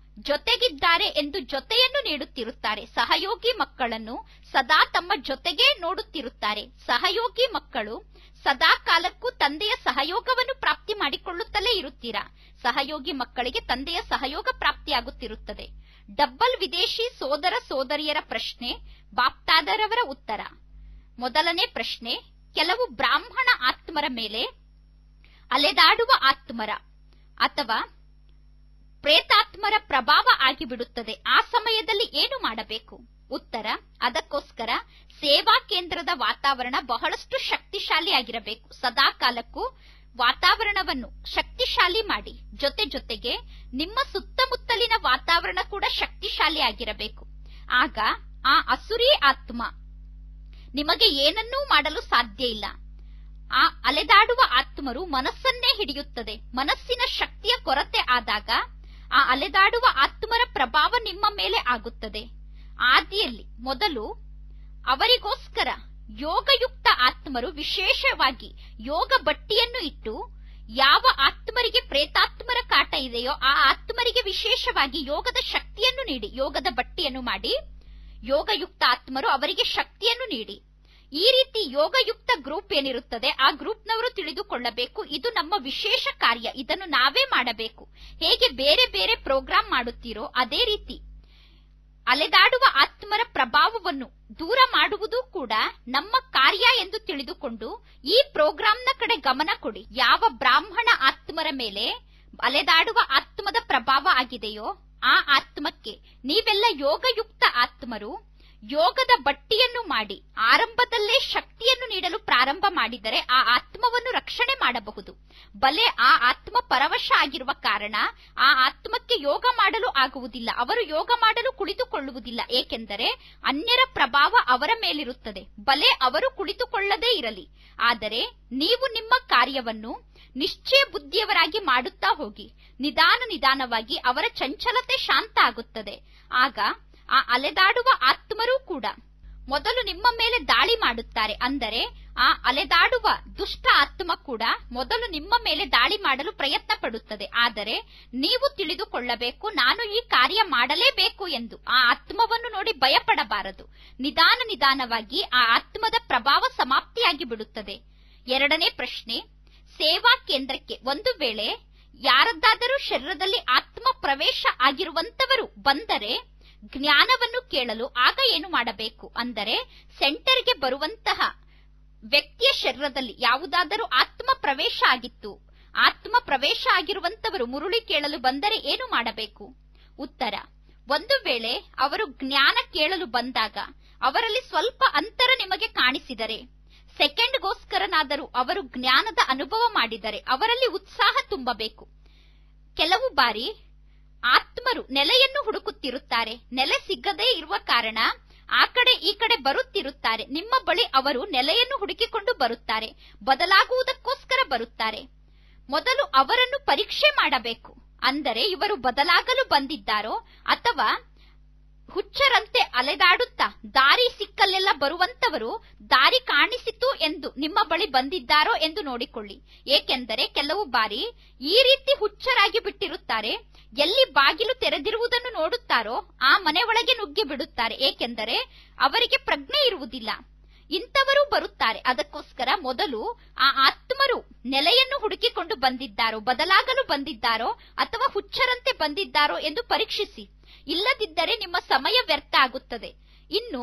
[SPEAKER 1] ಜೊತೆಗಿದ್ದಾರೆ ಎಂದು ಜೊತೆಯನ್ನು ನೀಡುತ್ತಿರುತ್ತಾರೆ. ಸಹಯೋಗಿ ಮಕ್ಕಳನ್ನು ಸದಾ ತಮ್ಮ ಜೊತೆಗೆ ನೋಡುತ್ತಿರುತ್ತಾರೆ. ಸಹಯೋಗಿ ಮಕ್ಕಳು ಸದಾ ಕಾಲಕ್ಕೂ ತಂದೆಯ ಸಹಯೋಗವನ್ನು ಪ್ರಾಪ್ತಿ ಮಾಡಿಕೊಳ್ಳುತ್ತಲೇ ಇರುತ್ತೀರಾ. ಸಹಯೋಗಿ ಮಕ್ಕಳಿಗೆ ತಂದೆಯ ಸಹಯೋಗ ಪ್ರಾಪ್ತಿಯಾಗುತ್ತಿರುತ್ತದೆ. ಡಬ್ಬಲ್ ವಿದೇಶಿ ಸೋದರ ಸೋದರಿಯರ ಪ್ರಶ್ನೆ, ಬಾಪ್ತಾದರವರ ಉತ್ತರ. ಮೊದಲನೇ ಪ್ರಶ್ನೆ, ಕೆಲವು ಬ್ರಾಹ್ಮಣ ಆತ್ಮರ ಮೇಲೆ ಅಲೆದಾಡುವ ಆತ್ಮರ ಅಥವಾ ಪ್ರೇತಾತ್ಮರ ಪ್ರಭಾವ ಆಗಿಬಿಡುತ್ತದೆ. ಆ ಸಮಯದಲ್ಲಿ ಏನು ಮಾಡಬೇಕು? ಉತ್ತರ, ಅದಕ್ಕೋಸ್ಕರ ಸೇವಾ ಕೇಂದ್ರದ ವಾತಾವರಣ ಬಹಳಷ್ಟು ಶಕ್ತಿಶಾಲಿಯಾಗಿರಬೇಕು. ಸದಾ ಕಾಲಕ್ಕೂ ವಾತಾವರಣವನ್ನು ಶಕ್ತಿಶಾಲಿ ಮಾಡಿ. ಜೊತೆಗೆ ನಿಮ್ಮ ಸುತ್ತಮುತ್ತಲಿನ ವಾತಾವರಣ ಕೂಡ ಶಕ್ತಿಶಾಲಿಯಾಗಿರಬೇಕು. ಆಗ ಆ ಅಸುರಿ ಆತ್ಮ ನಿಮಗೆ ಏನನ್ನೂ ಮಾಡಲು ಸಾಧ್ಯ ಇಲ್ಲ. ಆ ಅಲೆದಾಡುವ ಆತ್ಮರು ಮನಸ್ಸನ್ನೇ ಹಿಡಿಯುತ್ತದೆ. ಮನಸ್ಸಿನ ಶಕ್ತಿಯ ಕೊರತೆ ಆದಾಗ ಆ ಅಲೆದಾಡುವ ಆತ್ಮರ ಪ್ರಭಾವ ನಿಮ್ಮ ಮೇಲೆ ಆಗುತ್ತದೆ. ಆದಿಯಲ್ಲಿ ಮೊದಲು ಅವರಿಗೋಸ್ಕರ ಯೋಗಯುಕ್ತ ಆತ್ಮರು ವಿಶೇಷವಾಗಿ ಯೋಗ ಬಟ್ಟಿಯನ್ನು ಇಟ್ಟು, ಯಾವ ಆತ್ಮರಿಗೆ ಪ್ರೇತಾತ್ಮರ ಕಾಟ ಇದೆಯೋ ಆ ಆತ್ಮರಿಗೆ ವಿಶೇಷವಾಗಿ ಯೋಗದ ಶಕ್ತಿಯನ್ನು ನೀಡಿ, ಯೋಗದ ಬಟ್ಟಿಯನ್ನು ಮಾಡಿ ಯೋಗಯುಕ್ತ ಆತ್ಮರು ಅವರಿಗೆ ಶಕ್ತಿಯನ್ನು ನೀಡಿ. ಈ ರೀತಿ ಯೋಗಯುಕ್ತ ಗ್ರೂಪ್ ಏನಿರುತ್ತದೆ ಆ ಗ್ರೂಪ್ನವರು ತಿಳಿದುಕೊಳ್ಳಬೇಕು, ಇದು ನಮ್ಮ ವಿಶೇಷ ಕಾರ್ಯ, ಇದನ್ನು ನಾವೇ ಮಾಡಬೇಕು. ಹೇಗೆ ಬೇರೆ ಬೇರೆ ಪ್ರೋಗ್ರಾಂ ಮಾಡುತ್ತೀರೋ ಅದೇ ರೀತಿ ಅಲೆದಾಡುವ ಆತ್ಮರ ಪ್ರಭಾವವನ್ನು ದೂರ ಮಾಡುವುದು ಕೂಡ ನಮ್ಮ ಕಾರ್ಯ ಎಂದು ತಿಳಿದುಕೊಂಡು ಈ ಪ್ರೋಗ್ರಾಂನ ಕಡೆ ಗಮನ ಕೊಡಿ. ಯಾವ ಬ್ರಾಹ್ಮಣ ಆತ್ಮರ ಮೇಲೆ ಅಲೆದಾಡುವ ಆತ್ಮದ ಪ್ರಭಾವ ಆಗಿದೆಯೋ ಆ ಆತ್ಮಕ್ಕೆ ನೀವೆಲ್ಲ ಯೋಗಯುಕ್ತ ಆತ್ಮರು ಯೋಗದ ಬಟ್ಟಿಯನ್ನು ಮಾಡಿ ಆರಂಭದಲ್ಲೇ ಶಕ್ತಿಯನ್ನು ನೀಡಲು ಪ್ರಾರಂಭ ಮಾಡಿದರೆ ಆ ಆತ್ಮವನ್ನು ರಕ್ಷಣೆ ಮಾಡಬಹುದು. ಬಲೆ ಆ ಆತ್ಮ ಪರವಶ ಆಗಿರುವ ಕಾರಣ ಆ ಆತ್ಮಕ್ಕೆ ಯೋಗ ಮಾಡಲು ಆಗುವುದಿಲ್ಲ, ಅವರು ಯೋಗ ಮಾಡಲು ಕುಳಿತುಕೊಳ್ಳುವುದಿಲ್ಲ. ಏಕೆಂದರೆ ಅನ್ಯರ ಪ್ರಭಾವ ಅವರ ಮೇಲಿರುತ್ತದೆ. ಬಲೆ ಅವರು ಕುಳಿತುಕೊಳ್ಳದೇ ಇರಲಿ, ಆದರೆ ನೀವು ನಿಮ್ಮ ಕಾರ್ಯವನ್ನು ನಿಶ್ಚಯ ಬುದ್ಧಿಯವರಾಗಿ ಮಾಡುತ್ತಾ ಹೋಗಿ. ನಿಧಾನವಾಗಿ ಅವರ ಚಂಚಲತೆ ಶಾಂತ ಆಗುತ್ತದೆ. ಆಗ ಆ ಅಲೆದಾಡುವ ಆತ್ಮರೂ ಕೂಡ ಮೊದಲು ನಿಮ್ಮ ಮೇಲೆ ದಾಳಿ ಮಾಡುತ್ತಾರೆ. ಅಂದರೆ ಆ ಅಲೆದಾಡುವ ದುಷ್ಟ ಆತ್ಮ ಕೂಡ ಮೊದಲು ನಿಮ್ಮ ಮೇಲೆ ದಾಳಿ ಮಾಡಲು ಪ್ರಯತ್ನ ಪಡುತ್ತದೆ. ಆದರೆ ನೀವು ತಿಳಿದುಕೊಳ್ಳಬೇಕು, ನಾನು ಈ ಕಾರ್ಯ ಮಾಡಲೇಬೇಕು ಎಂದು. ಆ ಆತ್ಮವನ್ನು ನೋಡಿ ಭಯಪಡಬಾರದು. ನಿಧಾನವಾಗಿ ಆ ಆತ್ಮದ ಪ್ರಭಾವ ಸಮಾಪ್ತಿಯಾಗಿ ಬಿಡುತ್ತದೆ. ಎರಡನೇ ಪ್ರಶ್ನೆ, ಸೇವಾ ಕೇಂದ್ರಕ್ಕೆ ಒಂದು ವೇಳೆ ಯಾರದ್ದಾದರೂ ಶರೀರದಲ್ಲಿ ಆತ್ಮ ಪ್ರವೇಶ ಆಗಿರುವಂತವರು ಬಂದರೆ ಜ್ಞಾನವನ್ನು ಕೇಳಲು ಆಗ ಏನು ಮಾಡಬೇಕು? ಅಂದರೆ ಸೆಂಟರ್ಗೆ ಬರುವಂತಹ ವ್ಯಕ್ತಿಯ ಶರೀರದಲ್ಲಿ ಯಾವುದಾದರೂ ಆತ್ಮ ಪ್ರವೇಶ ಆಗಿತ್ತು, ಆತ್ಮ ಪ್ರವೇಶ ಆಗಿರುವಂತವರು ಮುರುಳಿ ಕೇಳಲು ಬಂದರೆ ಏನು ಮಾಡಬೇಕು? ಉತ್ತರ, ಒಂದು ವೇಳೆ ಅವರು ಜ್ಞಾನ ಕೇಳಲು ಬಂದಾಗ ಅವರಲ್ಲಿ ಸ್ವಲ್ಪ ಅಂತರ ನಿಮಗೆ ಕಾಣಿಸಿದರೆ, ಸೆಕೆಂಡ್ಗೋಸ್ಕರನಾದರೂ ಅವರು ಜ್ಞಾನದ ಅನುಭವ ಮಾಡಿದರೆ ಅವರಲ್ಲಿ ಉತ್ಸಾಹ ತುಂಬಬೇಕು. ಕೆಲವು ಬಾರಿ ಆತ್ಮರು ನೆಲೆಯನ್ನು ಹುಡುಕುತ್ತಿರುತ್ತಾರೆ, ನೆಲೆ ಸಿಗದೇ ಇರುವ ಕಾರಣ ಆ ಕಡೆ ಈ ಕಡೆ ಬರುತ್ತಿರುತ್ತಾರೆ. ನಿಮ್ಮ ಬಳಿ ಅವರು ನೆಲೆಯನ್ನು ಹುಡುಕಿಕೊಂಡು ಬರುತ್ತಾರೆ, ಬದಲಾಗುವುದಕ್ಕೋಸ್ಕರ ಬರುತ್ತಾರೆ. ಮೊದಲು ಅವರನ್ನು ಪರೀಕ್ಷೆ ಮಾಡಬೇಕು. ಅಂದರೆ ಇವರು ಬದಲಾಗಲು ಬಂದಿದ್ದಾರೋ ಅಥವಾ ಹುಚ್ಚರಂತೆ ಅಲೆದಾಡುತ್ತಾ ದಾರಿ ಸಿಕ್ಕಲ್ಲೆಲ್ಲ ಬರುವಂತವರು ದಾರಿ ಕಾಣಿಸಿತು ಎಂದು ನಿಮ್ಮ ಬಳಿ ಬಂದಿದ್ದಾರೋ ಎಂದು ನೋಡಿಕೊಳ್ಳಿ. ಏಕೆಂದರೆ ಕೆಲವು ಬಾರಿ ಈ ರೀತಿ ಹುಚ್ಚರಾಗಿ ಬಿಟ್ಟಿರುತ್ತಾರೆ, ಎಲ್ಲಿ ಬಾಗಿಲು ತೆರೆದಿರುವುದನ್ನು ನೋಡುತ್ತಾರೋ ಆ ಮನೆ ಒಳಗೆ ನುಗ್ಗಿ ಬಿಡುತ್ತಾರೆ. ಏಕೆಂದರೆ ಅವರಿಗೆ ಪ್ರಜ್ಞೆ ಇರುವುದಿಲ್ಲ. ಇಂಥವರು ಬರುತ್ತಾರೆ. ಅದಕ್ಕೋಸ್ಕರ ಮೊದಲು ಆ ಆತ್ಮರು ನೆಲೆಯನ್ನು ಹುಡುಕಿಕೊಂಡು ಬಂದಿದ್ದಾರೋ, ಬದಲಾಗಲು ಬಂದಿದ್ದಾರೋ ಅಥವಾ ಹುಚ್ಚರಂತೆ ಬಂದಿದ್ದಾರೋ ಎಂದು ಪರೀಕ್ಷಿಸಿ. ಇಲ್ಲದಿದ್ದರೆ ನಿಮ್ಮ ಸಮಯ ವ್ಯರ್ಥ ಆಗುತ್ತದೆ. ಇನ್ನು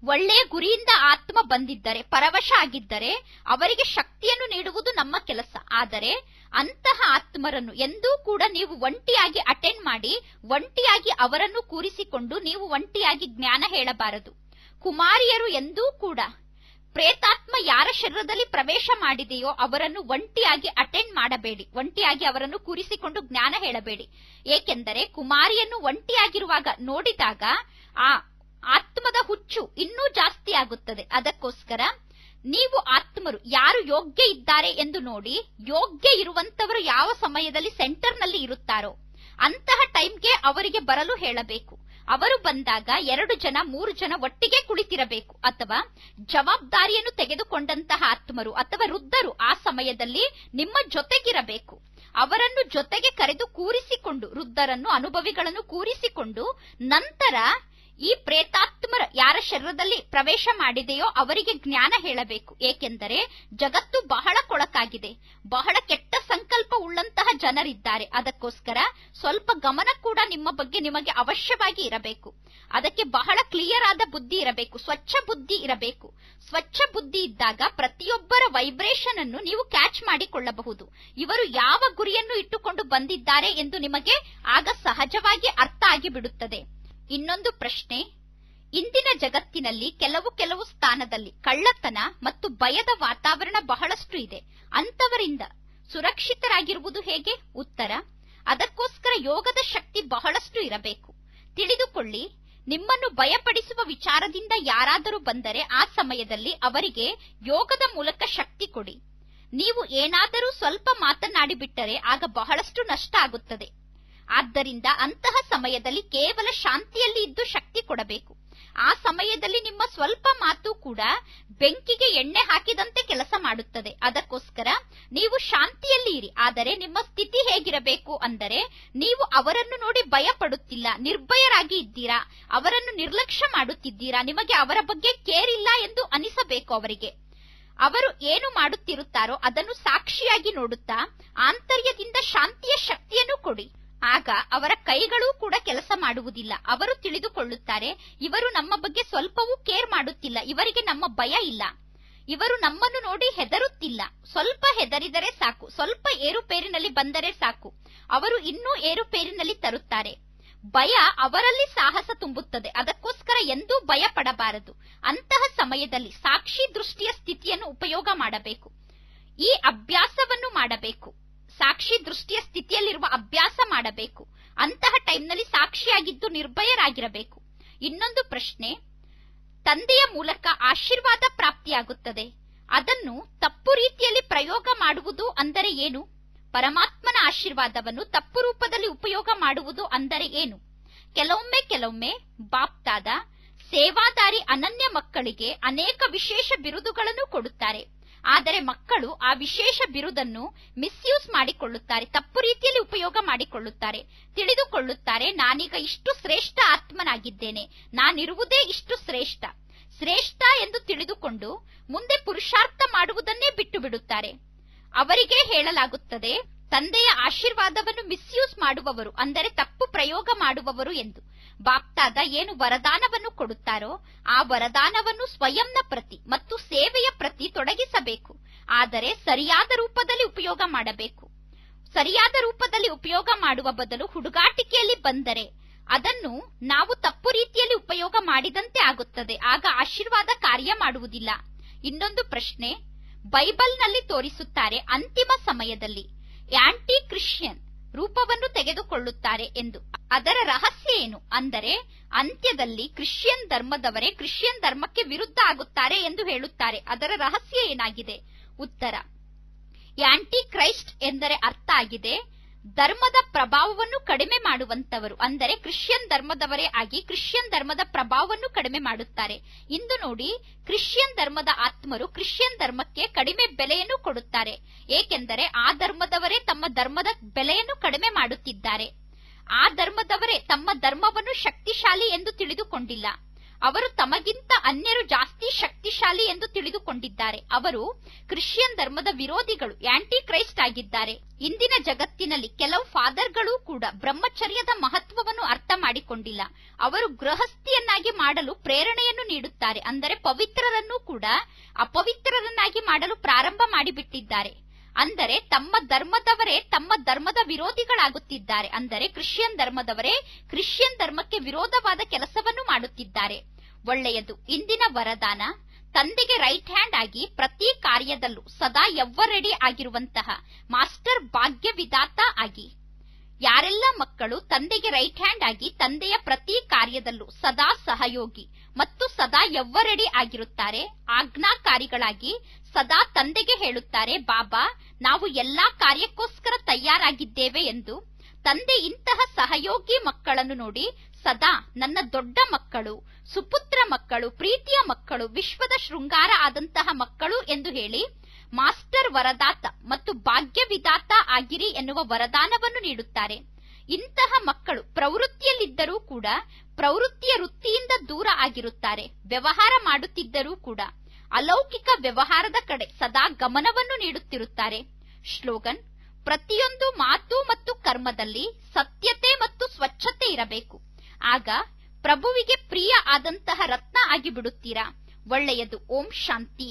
[SPEAKER 1] ಒಳ್ಳೆಯ ಗುರಿಯಿಂದ ಆತ್ಮ ಬಂದಿದ್ದರೆ, ಪರವಶ ಆಗಿದ್ದರೆ ಅವರಿಗೆ ಶಕ್ತಿಯನ್ನು ನೀಡುವುದು ನಮ್ಮ ಕೆಲಸ. ಆದರೆ ಅಂತಹ ಆತ್ಮರನ್ನು ಎಂದೂ ಕೂಡ ನೀವು ಒಂಟಿಯಾಗಿ ಅಟೆಂಡ್ ಮಾಡಿ, ಒಂಟಿಯಾಗಿ ಅವರನ್ನು ಕೂರಿಸಿಕೊಂಡು ನೀವು ಒಂಟಿಯಾಗಿ ಜ್ಞಾನ ಹೇಳಬಾರದು. ಕುಮಾರಿಯರು ಎಂದೂ ಕೂಡ ಪ್ರೇತಾತ್ಮ ಯಾರ ಶರೀರದಲ್ಲಿ ಪ್ರವೇಶ ಮಾಡಿದೆಯೋ ಅವರನ್ನು ಒಂಟಿಯಾಗಿ ಅಟೆಂಡ್ ಮಾಡಬೇಡಿ, ಒಂಟಿಯಾಗಿ ಅವರನ್ನು ಕೂರಿಸಿಕೊಂಡು ಜ್ಞಾನ ಹೇಳಬೇಡಿ. ಏಕೆಂದರೆ ಕುಮಾರಿಯನ್ನು ಒಂಟಿಯಾಗಿರುವಾಗ ನೋಡಿದಾಗ ಆ ಆತ್ಮದ ಹುಚ್ಚು ಇನ್ನೂ ಜಾಸ್ತಿ ಆಗುತ್ತದೆ. ಅದಕ್ಕೋಸ್ಕರ ನೀವು ಆತ್ಮರು ಯಾರು ಯೋಗ್ಯ ಇದ್ದಾರೆ ಎಂದು ನೋಡಿ, ಯೋಗ್ಯ ಇರುವಂತವರು ಯಾವ ಸಮಯದಲ್ಲಿ ಸೆಂಟರ್ನಲ್ಲಿ ಇರುತ್ತಾರೋ ಅಂತಹ ಟೈಮ್ಗೆ ಅವರಿಗೆ ಬರಲು ಹೇಳಬೇಕು. ಅವರು ಬಂದಾಗ 2 ಜನ 3 ಜನ ಒಟ್ಟಿಗೆ ಕುಳಿತಿರಬೇಕು. ಅಥವಾ ಜವಾಬ್ದಾರಿಯನ್ನು ತೆಗೆದುಕೊಂಡಂತಹ ಆತ್ಮರು ಅಥವಾ ವೃದ್ಧರು ಆ ಸಮಯದಲ್ಲಿ ನಿಮ್ಮ ಜೊತೆಗಿರಬೇಕು. ಅವರನ್ನು ಜೊತೆಗೆ ಕರೆದು ಕೂರಿಸಿಕೊಂಡು, ವೃದ್ಧರನ್ನು ಅನುಭವಿಗಳನ್ನು ಕೂರಿಸಿಕೊಂಡು, ನಂತರ ಈ ಪ್ರೇತಾತ್ಮರ ಯಾರ ಶರೀರದಲ್ಲಿ ಪ್ರವೇಶ ಮಾಡಿದೆಯೋ ಅವರಿಗೆ ಜ್ಞಾನ ಹೇಳಬೇಕು. ಏಕೆಂದರೆ ಜಗತ್ತು ಬಹಳ ಕೊಳಕಾಗಿದೆ, ಬಹಳ ಕೆಟ್ಟ ಸಂಕಲ್ಪ ಉಳ್ಳಂತಹ ಜನರಿದ್ದಾರೆ. ಅದಕ್ಕೋಸ್ಕರ ಸ್ವಲ್ಪ ಗಮನ ಕೂಡ ನಿಮ್ಮ ಬಗ್ಗೆ ನಿಮಗೆ ಅವಶ್ಯವಾಗಿ ಇರಬೇಕು. ಅದಕ್ಕೆ ಬಹಳ ಕ್ಲಿಯರ್ ಆದ ಬುದ್ಧಿ ಇರಬೇಕು, ಸ್ವಚ್ಛ ಬುದ್ಧಿ ಇರಬೇಕು. ಸ್ವಚ್ಛ ಬುದ್ಧಿ ಇದ್ದಾಗ ಪ್ರತಿಯೊಬ್ಬರ ವೈಬ್ರೇಷನ್ ಅನ್ನು ನೀವು ಕ್ಯಾಚ್ ಮಾಡಿಕೊಳ್ಳಬಹುದು. ಇವರು ಯಾವ ಗುರಿಯನ್ನು ಇಟ್ಟುಕೊಂಡು ಬಂದಿದ್ದಾರೆ ಎಂದು ನಿಮಗೆ ಆಗ ಸಹಜವಾಗಿ ಅರ್ಥ ಆಗಿಬಿಡುತ್ತದೆ. ಇನ್ನೊಂದು ಪ್ರಶ್ನೆ, ಇಂದಿನ ಜಗತ್ತಿನಲ್ಲಿ ಕೆಲವು ಸ್ಥಾನದಲ್ಲಿ ಕಳ್ಳತನ ಮತ್ತು ಭಯದ ವಾತಾವರಣ ಬಹಳಷ್ಟು ಇದೆ. ಅಂತವರಿಂದ ಸುರಕ್ಷಿತರಾಗಿರುವುದು ಹೇಗೆ? ಉತ್ತರ, ಅದಕ್ಕೋಸ್ಕರ ಯೋಗದ ಶಕ್ತಿ ಬಹಳಷ್ಟು ಇರಬೇಕು. ತಿಳಿದುಕೊಳ್ಳಿ, ನಿಮ್ಮನ್ನು ಭಯಪಡಿಸುವ ವಿಚಾರದಿಂದ ಯಾರಾದರೂ ಬಂದರೆ ಆ ಸಮಯದಲ್ಲಿ ಅವರಿಗೆ ಯೋಗದ ಮೂಲಕ ಶಕ್ತಿ ಕೊಡಿ. ನೀವು ಏನಾದರೂ ಸ್ವಲ್ಪ ಮಾತನಾಡಿಬಿಟ್ಟರೆ ಆಗ ಬಹಳಷ್ಟು ನಷ್ಟ ಆಗುತ್ತದೆ. ಆದ್ದರಿಂದ ಅಂತಹ ಸಮಯದಲ್ಲಿ ಕೇವಲ ಶಾಂತಿಯಲ್ಲಿ ಇದ್ದು ಶಕ್ತಿ ಕೊಡಬೇಕು. ಆ ಸಮಯದಲ್ಲಿ ನಿಮ್ಮ ಸ್ವಲ್ಪ ಮಾತು ಕೂಡ ಬೆಂಕಿಗೆ ಎಣ್ಣೆ ಹಾಕಿದಂತೆ ಕೆಲಸ ಮಾಡುತ್ತದೆ. ಅದಕ್ಕೋಸ್ಕರ ನೀವು ಶಾಂತಿಯಲ್ಲಿ ಇರಿ. ಆದರೆ ನಿಮ್ಮ ಸ್ಥಿತಿ ಹೇಗಿರಬೇಕು ಅಂದರೆ, ನೀವು ಅವರನ್ನು ನೋಡಿ ಭಯ ಪಡುತ್ತಿಲ್ಲ, ನಿರ್ಭಯರಾಗಿ ಇದ್ದೀರಾ, ಅವರನ್ನು ನಿರ್ಲಕ್ಷ್ಯ ಮಾಡುತ್ತಿದ್ದೀರಾ, ನಿಮಗೆ ಅವರ ಬಗ್ಗೆ ಕೇರ್ ಇಲ್ಲ ಎಂದು ಅನಿಸಬೇಕು. ಅವರಿಗೆ ಅವರು ಏನು ಮಾಡುತ್ತಿರುತ್ತಾರೋ ಅದನ್ನು ಸಾಕ್ಷಿಯಾಗಿ ನೋಡುತ್ತಾ ಆಂತರ್ಯದಿಂದ ಶಾಂತಿಯ ಶಕ್ತಿಯನ್ನು ಕೊಡಿ. ಆಗ ಅವರ ಕೈಗಳೂ ಕೂಡ ಕೆಲಸ ಮಾಡುವುದಿಲ್ಲ. ಅವರು ತಿಳಿದುಕೊಳ್ಳುತ್ತಾರೆ, ಇವರು ನಮ್ಮ ಬಗ್ಗೆ ಸ್ವಲ್ಪವೂ ಕೇರ್ ಮಾಡುತ್ತಿಲ್ಲ, ಇವರಿಗೆ ನಮ್ಮ ಭಯ ಇಲ್ಲ, ಇವರು ನಮ್ಮನ್ನು ನೋಡಿ ಹೆದರುತ್ತಿಲ್ಲ. ಸ್ವಲ್ಪ ಹೆದರಿದರೆ ಸಾಕು, ಸ್ವಲ್ಪ ಏರುಪೇರಿನಲ್ಲಿ ಬಂದರೆ ಸಾಕು, ಅವರು ಇನ್ನೂ ಏರುಪೇರಿನಲ್ಲಿ ತರುತ್ತಾರೆ. ಭಯ ಅವರಲ್ಲಿ ಸಾಹಸ ತುಂಬುತ್ತದೆ. ಅದಕ್ಕೋಸ್ಕರ ಎಂದೂ ಭಯ ಪಡಬಾರದು. ಅಂತಹ ಸಮಯದಲ್ಲಿ ಸಾಕ್ಷಿ ದೃಷ್ಟಿಯ ಸ್ಥಿತಿಯನ್ನು ಉಪಯೋಗ ಮಾಡಬೇಕು. ಈ ಅಭ್ಯಾಸವನ್ನು ಮಾಡಬೇಕು. ಸಾಕ್ಷಿ ದೃಷ್ಟಿಯ ಸ್ಥಿತಿಯಲ್ಲಿರುವ ಅಭ್ಯಾಸ ಮಾಡಬೇಕು. ಅಂತಹ ಟೈಮ್ನಲ್ಲಿ ಸಾಕ್ಷಿಯಾಗಿದ್ದು ನಿರ್ಭಯರಾಗಿರಬೇಕು. ಇನ್ನೊಂದು ಪ್ರಶ್ನೆ, ತಂದೆಯ ಮೂಲಕ ಆಶೀರ್ವಾದ ಪ್ರಾಪ್ತಿಯಾಗುತ್ತದೆ, ಅದನ್ನು ತಪ್ಪು ರೀತಿಯಲ್ಲಿ ಪ್ರಯೋಗ ಮಾಡುವುದು ಅಂದರೆ ಏನು? ಪರಮಾತ್ಮನ ಆಶೀರ್ವಾದವನ್ನು ತಪ್ಪು ರೂಪದಲ್ಲಿ ಉಪಯೋಗ ಮಾಡುವುದು ಅಂದರೆ ಏನು? ಕೆಲವೊಮ್ಮೆ ಬಾಪ್ತಾದ ಸೇವಾದಾರಿ ಅನನ್ಯ ಮಕ್ಕಳಿಗೆ ಅನೇಕ ವಿಶೇಷ ಬಿರುದುಗಳನ್ನು ಕೊಡುತ್ತಾರೆ. ಆದರೆ ಮಕ್ಕಳು ಆ ವಿಶೇಷ ಬಿರುದನ್ನು ಮಿಸ್ಯೂಸ್ ಮಾಡಿಕೊಳ್ಳುತ್ತಾರೆ, ತಪ್ಪು ರೀತಿಯಲ್ಲಿ ಉಪಯೋಗ ಮಾಡಿಕೊಳ್ಳುತ್ತಾರೆ. ತಿಳಿದುಕೊಳ್ಳುತ್ತಾರೆ, ನಾನೀಗ ಇಷ್ಟು ಶ್ರೇಷ್ಠ ಆತ್ಮನಾಗಿದ್ದೇನೆ, ನಾನಿರುವುದೇ ಇಷ್ಟು ಶ್ರೇಷ್ಠ ಎಂದು ತಿಳಿದುಕೊಂಡು ಮುಂದೆ ಪುರುಷಾರ್ಥ ಮಾಡುವುದನ್ನೇ ಬಿಟ್ಟು ಬಿಡುತ್ತಾರೆ. ಅವರಿಗೆ ಹೇಳಲಾಗುತ್ತದೆ, ತಂದೆಯ ಆಶೀರ್ವಾದವನ್ನು ಮಿಸ್ಯೂಸ್ ಮಾಡುವವರು ಅಂದರೆ ತಪ್ಪು ಪ್ರಯೋಗ ಮಾಡುವವರು ಎಂದು. ಬಾಪ್ತಾದ ಏನು ವರದಾನವನ್ನು ಕೊಡುತ್ತಾರೋ ಆ ವರದಾನವನ್ನು ಸ್ವಯಂನ ಪ್ರತಿ ಮತ್ತು ಸೇವೆಯ ಪ್ರತಿ ತೊಡಗಿಸಬೇಕು. ಆದರೆ ಸರಿಯಾದ ರೂಪದಲ್ಲಿ ಉಪಯೋಗ ಮಾಡಬೇಕು. ಸರಿಯಾದ ರೂಪದಲ್ಲಿ ಉಪಯೋಗ ಮಾಡುವ ಬದಲು ಹುಡುಗಾಟಿಕೆಯಲ್ಲಿ ಬಂದರೆ ಅದನ್ನು ನಾವು ತಪ್ಪು ರೀತಿಯಲ್ಲಿ ಉಪಯೋಗ ಮಾಡಿದಂತೆ ಆಗುತ್ತದೆ. ಆಗ ಆಶೀರ್ವಾದ ಕಾರ್ಯ ಮಾಡುವುದಿಲ್ಲ. ಇನ್ನೊಂದು ಪ್ರಶ್ನೆ, ಬೈಬಲ್ನಲ್ಲಿ ತೋರಿಸುತ್ತಾರೆ ಅಂತಿಮ ಸಮಯದಲ್ಲಿ ಆಂಟಿ ಕ್ರಿಶ್ಚಿಯನ್ ರೂಪವನ್ನು ತೆಗೆದುಕೊಳ್ಳುತ್ತಾರೆ ಎಂದು. ಅದರ ರಹಸ್ಯ ಏನು? ಅಂದರೆ ಅಂತ್ಯದಲ್ಲಿ ಕ್ರಿಶ್ಚಿಯನ್ ಧರ್ಮದವರೇ ಕ್ರಿಶ್ಚಿಯನ್ ಧರ್ಮಕ್ಕೆ ವಿರುದ್ಧ ಆಗುತ್ತಾರೆ ಎಂದು ಹೇಳುತ್ತಾರೆ. ಅದರ ರಹಸ್ಯ ಏನಾಗಿದೆ? ಉತ್ತರ, ಆಂಟಿ ಕ್ರೈಸ್ಟ್ ಎಂದರೆ ಅರ್ಥ ಆಗಿದೆ ಧರ್ಮದ ಪ್ರಭಾವವನ್ನು ಕಡಿಮೆ ಮಾಡುವಂತವರು. ಅಂದರೆ ಕ್ರಿಶ್ಚಿಯನ್ ಧರ್ಮದವರೇ ಆಗಿ ಕ್ರಿಶ್ಚಿಯನ್ ಧರ್ಮದ ಪ್ರಭಾವವನ್ನು ಕಡಿಮೆ ಮಾಡುತ್ತಾರೆ. ಇಂದು ನೋಡಿ, ಕ್ರಿಶ್ಚಿಯನ್ ಧರ್ಮದ ಆತ್ಮರು ಕ್ರಿಶ್ಚಿಯನ್ ಧರ್ಮಕ್ಕೆ ಕಡಿಮೆ ಬೆಲೆಯನ್ನು ಕೊಡುತ್ತಾರೆ. ಏಕೆಂದರೆ ಆ ಧರ್ಮದವರೇ ತಮ್ಮ ಧರ್ಮದ ಬೆಲೆಯನ್ನು ಕಡಿಮೆ ಮಾಡುತ್ತಿದ್ದಾರೆ. ಆ ಧರ್ಮದವರೇ ತಮ್ಮ ಧರ್ಮವನ್ನು ಶಕ್ತಿಶಾಲಿ ಎಂದು ತಿಳಿದುಕೊಂಡಿಲ್ಲ. ಅವರು ತಮಗಿಂತ ಅನ್ಯರು ಜಾಸ್ತಿ ಶಕ್ತಿಶಾಲಿ ಎಂದು ತಿಳಿದುಕೊಂಡಿದ್ದಾರೆ. ಅವರು ಕ್ರಿಶ್ಚಿಯನ್ ಧರ್ಮದ ವಿರೋಧಿಗಳು, ಆಂಟಿ ಕ್ರೈಸ್ಟ್ ಆಗಿದ್ದಾರೆ. ಇಂದಿನ ಜಗತ್ತಿನಲ್ಲಿ ಕೆಲವು ಫಾದರ್ಗಳು ಕೂಡ ಬ್ರಹ್ಮಚರ್ಯದ ಮಹತ್ವವನ್ನು ಅರ್ಥ ಮಾಡಿಕೊಂಡಿಲ್ಲ. ಅವರು ಗೃಹಸ್ಥಿಯನ್ನಾಗಿ ಮಾಡಲು ಪ್ರೇರಣೆಯನ್ನು ನೀಡುತ್ತಾರೆ. ಅಂದರೆ ಪವಿತ್ರರನ್ನು ಕೂಡ ಅಪವಿತ್ರರನ್ನಾಗಿ ಮಾಡಲು ಪ್ರಾರಂಭ ಮಾಡಿಬಿಟ್ಟಿದ್ದಾರೆ. ಅಂದರೆ ತಮ್ಮ ಧರ್ಮದವರೇ ತಮ್ಮ ಧರ್ಮದ ವಿರೋಧಿಗಳಾಗುತ್ತಿದ್ದಾರೆ. ಅಂದರೆ ಕ್ರಿಶ್ಚಿಯನ್ ಧರ್ಮದವರೇ ಕ್ರಿಶ್ಚಿಯನ್ ಧರ್ಮಕ್ಕೆ ವಿರೋಧವಾದ ಕೆಲಸವನ್ನು ಮಾಡುತ್ತಿದ್ದಾರೆ. ಒಳ್ಳೆಯದು. ಇಂದಿನ ವರದಾನ, ತಂದೆಗೆ ರೈಟ್ ಹ್ಯಾಂಡ್ ಆಗಿ ಪ್ರತಿ ಕಾರ್ಯದಲ್ಲೂ ಸದಾ ಎವರ್ ರೆಡಿ ಆಗಿರುವಂತಹ ಮಾಸ್ಟರ್ ಭಾಗ್ಯ ವಿಧಾತ ಆಗಿ. ಯಾರೆಲ್ಲ ಮಕ್ಕಳು ತಂದೆಗೆ ರೈಟ್ ಹ್ಯಾಂಡ್ ಆಗಿ ತಂದೆಯ ಪ್ರತಿ ಕಾರ್ಯದಲ್ಲೂ ಸದಾ ಸಹಯೋಗಿ ಮತ್ತು ಸದಾ ಎವರ್ ರೆಡಿ ಆಗಿರುತ್ತಾರೆ, ಆಜ್ಞಾಕಾರಿಗಳಾಗಿ ಸದಾ ತಂದೆಗೆ ಹೇಳುತ್ತಾರೆ, ಬಾಬಾ ನಾವು ಎಲ್ಲಾ ಕಾರ್ಯಕ್ಕೋಸ್ಕರ ತಯಾರಾಗಿದ್ದೇವೆ ಎಂದು. ತಂದೆ ಇಂತಹ ಸಹಯೋಗಿ ಮಕ್ಕಳನ್ನು ನೋಡಿ ಸದಾ ನನ್ನ ದೊಡ್ಡ ಮಕ್ಕಳು, ಸುಪುತ್ರ ಮಕ್ಕಳು, ಪ್ರೀತಿಯ ಮಕ್ಕಳು, ವಿಶ್ವದ ಶೃಂಗಾರ ಆದಂತಹ ಮಕ್ಕಳು ಎಂದು ಹೇಳಿ ಮಾಸ್ಟರ್ ವರದಾತ ಮತ್ತು ಭಾಗ್ಯ ವಿಧಾತ ಆಗಿರಿ ಎನ್ನುವ ವರದಾನವನ್ನು ನೀಡುತ್ತಾರೆ. ಇಂತಹ ಮಕ್ಕಳು ಪ್ರವೃತ್ತಿಯಲ್ಲಿದ್ದರೂ ಕೂಡ ಪ್ರವೃತ್ತಿಯ ವೃತ್ತಿಯಿಂದ ದೂರ ಆಗಿರುತ್ತಾರೆ. ವ್ಯವಹಾರ ಮಾಡುತ್ತಿದ್ದರೂ ಕೂಡ ಅಲೌಕಿಕ ವ್ಯವಹಾರದ ಕಡೆ ಸದಾ ಗಮನವನ್ನು ನೀಡುತ್ತಿರುತ್ತಾರೆ. ಶ್ಲೋಗನ್, ಪ್ರತಿಯೊಂದು ಮಾತು ಮತ್ತು ಕರ್ಮದಲ್ಲಿ ಸತ್ಯತೆ ಮತ್ತು ಸ್ವಚ್ಛತೆ ಇರಬೇಕು. ಆಗ ಪ್ರಭುವಿಗೆ ಪ್ರಿಯ ಆದಂತಹ ರತ್ನ ಆಗಿಬಿಡುತ್ತೀರಾ. ಒಳ್ಳೆಯದು. ಓಂ ಶಾಂತಿ.